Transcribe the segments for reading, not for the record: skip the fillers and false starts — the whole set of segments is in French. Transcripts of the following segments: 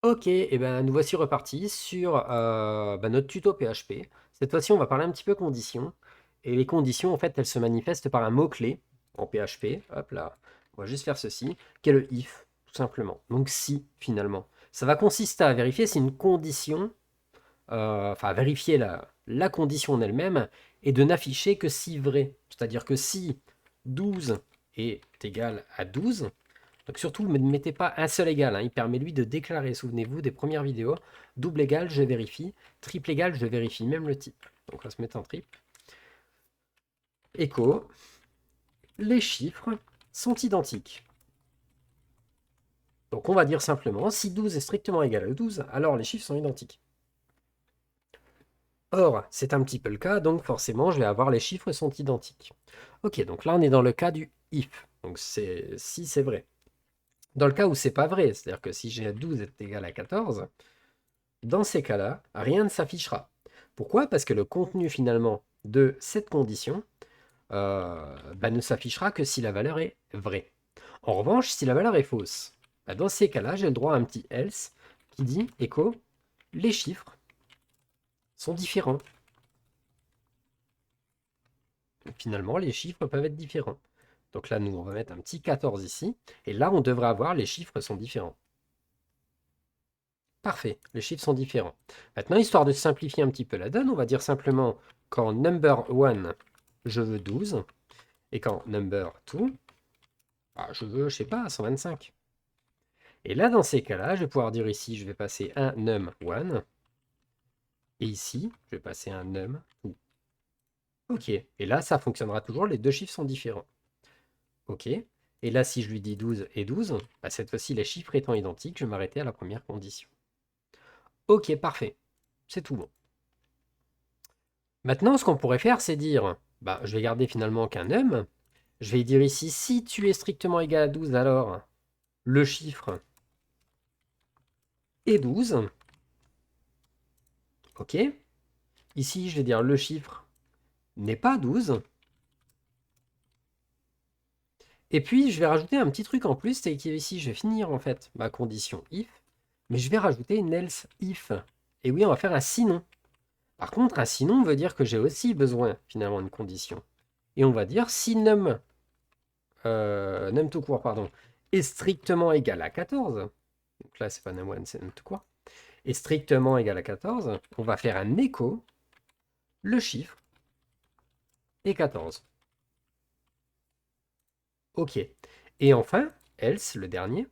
Ok, et ben nous voici repartis sur notre tuto PHP. Cette fois-ci, on va parler un petit peu conditions. Et les conditions, en fait, elles se manifestent par un mot-clé en PHP. Hop là, on va juste faire ceci, qui est le if, tout simplement. Donc si, finalement. Ça va consister à vérifier si une condition, enfin à vérifier la condition en elle-même, et de n'afficher que si vrai. C'est-à-dire que si 12 est égal à 12, donc surtout, ne mettez pas un seul égal, hein. Il permet lui de déclarer, souvenez-vous des premières vidéos, double égal, je vérifie, triple égal, je vérifie même le type. Donc on va se mettre en triple. Echo, les chiffres sont identiques. Donc on va dire simplement, si 12 est strictement égal à 12, alors les chiffres sont identiques. Or, c'est un petit peu le cas, donc forcément, je vais avoir les chiffres sont identiques. Ok, donc là on est dans le cas du if, donc c'est si c'est vrai. Dans le cas où c'est pas vrai, c'est-à-dire que si j'ai 12 est égal à 14, dans ces cas-là, rien ne s'affichera. Pourquoi? Parce que le contenu finalement de cette condition ne s'affichera que si la valeur est vraie. En revanche, si la valeur est fausse, dans ces cas-là, j'ai le droit à un petit else qui dit echo, les chiffres sont différents. Donc, finalement, les chiffres peuvent être différents. Donc là, nous, on va mettre un petit 14 ici, et là, on devrait avoir les chiffres sont différents. Parfait, les chiffres sont différents. Maintenant, histoire de simplifier un petit peu la donne, on va dire simplement quand number 1, je veux 12, et quand number 2, je veux, je sais pas, 125. Et là, dans ces cas-là, je vais pouvoir dire ici, je vais passer un num1, et ici, je vais passer un num2. Ok, et là, ça fonctionnera toujours, les deux chiffres sont différents. Ok, et là, si je lui dis 12 et 12, cette fois-ci, les chiffres étant identiques, je vais m'arrêter à la première condition. Ok, parfait, c'est tout bon. Maintenant, ce qu'on pourrait faire, c'est dire, je vais garder finalement qu'un num. Je vais dire ici, si tu es strictement égal à 12, alors le chiffre est 12. Ok. Ici, je vais dire le chiffre n'est pas 12. Et puis, je vais rajouter un petit truc en plus, c'est qu'ici, je vais finir en fait ma condition if, mais je vais rajouter une else if. Et oui, on va faire un sinon. Par contre, un sinon veut dire que j'ai aussi besoin finalement d'une condition. Et on va dire si num tout court, pardon, est strictement égal à 14, donc là, c'est pas num1, c'est num tout court, est strictement égal à 14, on va faire un écho, le chiffre est 14. Ok. Et enfin, else, le dernier,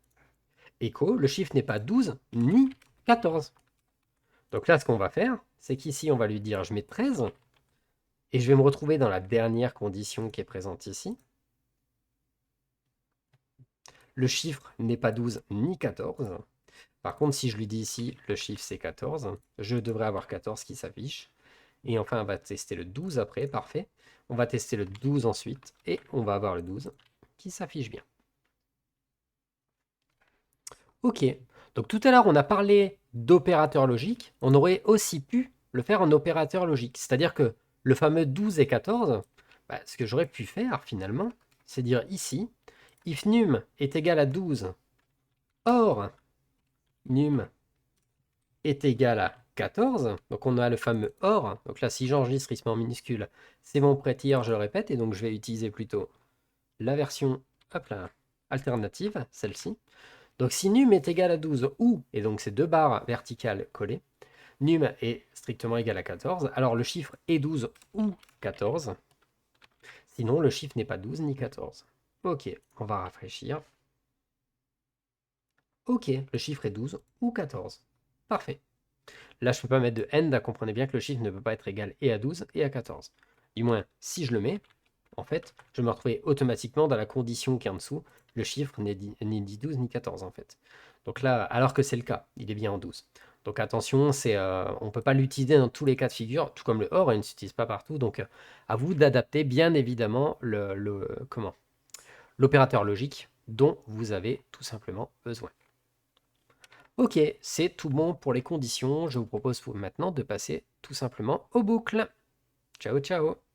écho, le chiffre n'est pas 12 ni 14. Donc là, ce qu'on va faire, c'est qu'ici, on va lui dire je mets 13, et je vais me retrouver dans la dernière condition qui est présente ici. Le chiffre n'est pas 12 ni 14. Par contre, si je lui dis ici le chiffre c'est 14, je devrais avoir 14 qui s'affiche. Et enfin, on va tester le 12 après, parfait. On va tester le 12 ensuite, et on va avoir le 12 qui s'affiche bien. Ok, donc tout à l'heure on a parlé d'opérateur logique, on aurait aussi pu le faire en opérateur logique. C'est-à-dire que le fameux 12 et 14, ce que j'aurais pu faire finalement, c'est dire ici, if num est égal à 12, or num est égal à 14, donc on a le fameux or, donc là si j'enregistre, il se met en minuscule, c'est mon prêt hier, je le répète, et donc je vais utiliser plutôt la version, hop là, alternative, celle-ci. Donc si num est égal à 12 ou, et donc ces deux barres verticales collées, num est strictement égal à 14, alors le chiffre est 12 ou 14, sinon le chiffre n'est pas 12 ni 14. Ok, on va rafraîchir. Ok, le chiffre est 12 ou 14. Parfait. Là, je ne peux pas mettre de end, comprenez bien que le chiffre ne peut pas être égal et à 12 et à 14. Du moins, si je le mets, en fait, je vais me retrouver automatiquement dans la condition qui est en dessous. Le chiffre n'est ni 12 ni 14 en fait. Donc là, alors que c'est le cas, il est bien en 12. Donc attention, on ne peut pas l'utiliser dans tous les cas de figure, tout comme le or, il ne s'utilise pas partout. Donc à vous d'adapter bien évidemment l'opérateur logique dont vous avez tout simplement besoin. Ok, c'est tout bon pour les conditions. Je vous propose maintenant de passer tout simplement aux boucles. Ciao, ciao!